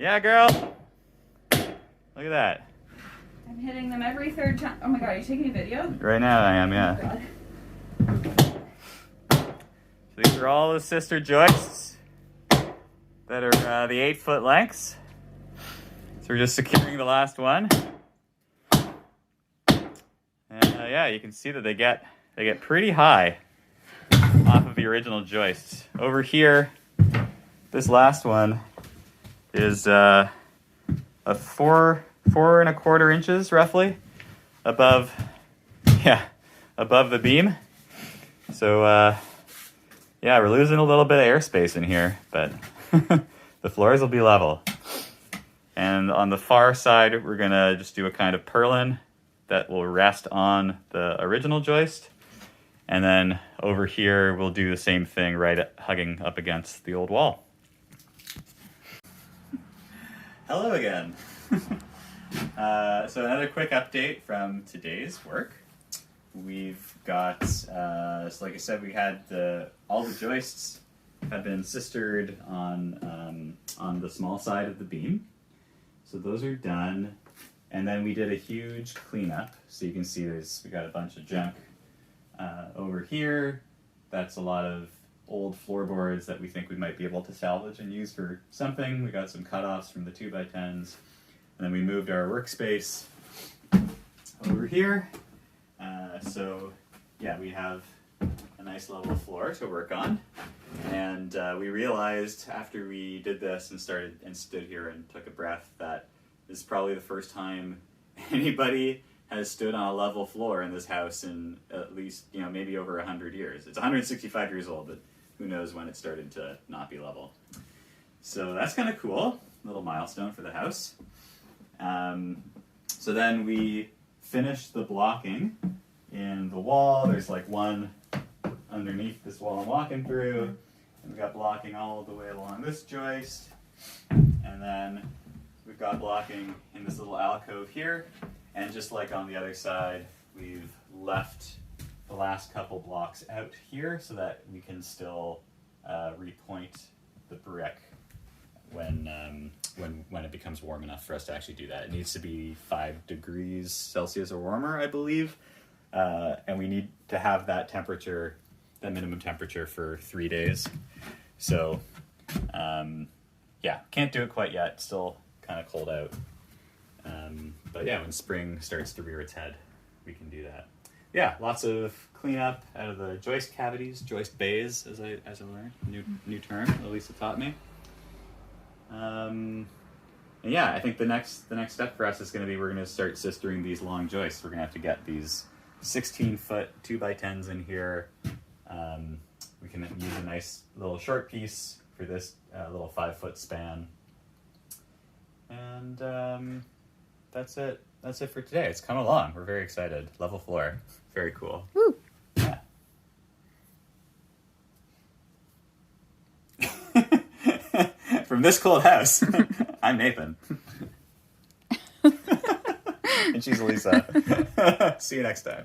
Yeah, girl. Look at that. I'm hitting them every third time. Oh my god, are you taking a video? Right now I am, yeah. Oh So these are all the sister joists that are the 8-foot lengths. So we're just securing the last one. And yeah, you can see that they get pretty high off of the original joists. Over here, this last one is a 4.25 inches roughly above the beam. So yeah, we're losing a little bit of airspace in here, but the floors will be level. And on the far side, we're gonna just do a kind of purlin that will rest on the original joist. And then over here, we'll do the same thing, hugging up against the old wall. Hello again. So another quick update from today's work. We've got, so like I said, we had all the joists have been sistered on the small side of the beam. So those are done. And then we did a huge cleanup. So you can see we got a bunch of junk over here. That's a lot of old floorboards that we think we might be able to salvage and use for something. We got some cutoffs from the 2x10s. And then we moved our workspace over here. So yeah, we have a nice level floor to work on. And we realized after we did this and stood here and took a breath that this is probably the first time anybody has stood on a level floor in this house in at least, maybe over 100 years. It's 165 years old, but who knows when it started to not be level. So that's kind of cool, little milestone for the house. So then we finished the blocking in the wall. There's like one underneath this wall I'm walking through, and we got blocking all the way along this joist, and then we've got blocking in this little alcove here. And just like on the other side, we've left the last couple blocks out here so that we can still repoint the brick when it becomes warm enough for us to actually do that. It needs to be 5 degrees Celsius or warmer, I believe. And we need to have that temperature, that minimum temperature, for 3 days. So yeah, can't do it quite yet. Still kind of cold out. But yeah, when spring starts to rear its head, we can do that. Yeah, lots of cleanup out of the joist cavities, joist bays, as I learned. New term, Elisa taught me. And yeah, I think the next step for us is going to be we're going to start sistering these long joists. We're going to have to get these 16-foot 2x10s in here. We can use a nice little short piece for this little 5-foot span. And that's it. That's it for today. It's come along. We're very excited. Level floor. Very cool. Woo. Yeah. From this cold house, I'm Nathan. And she's Elisa. See you next time.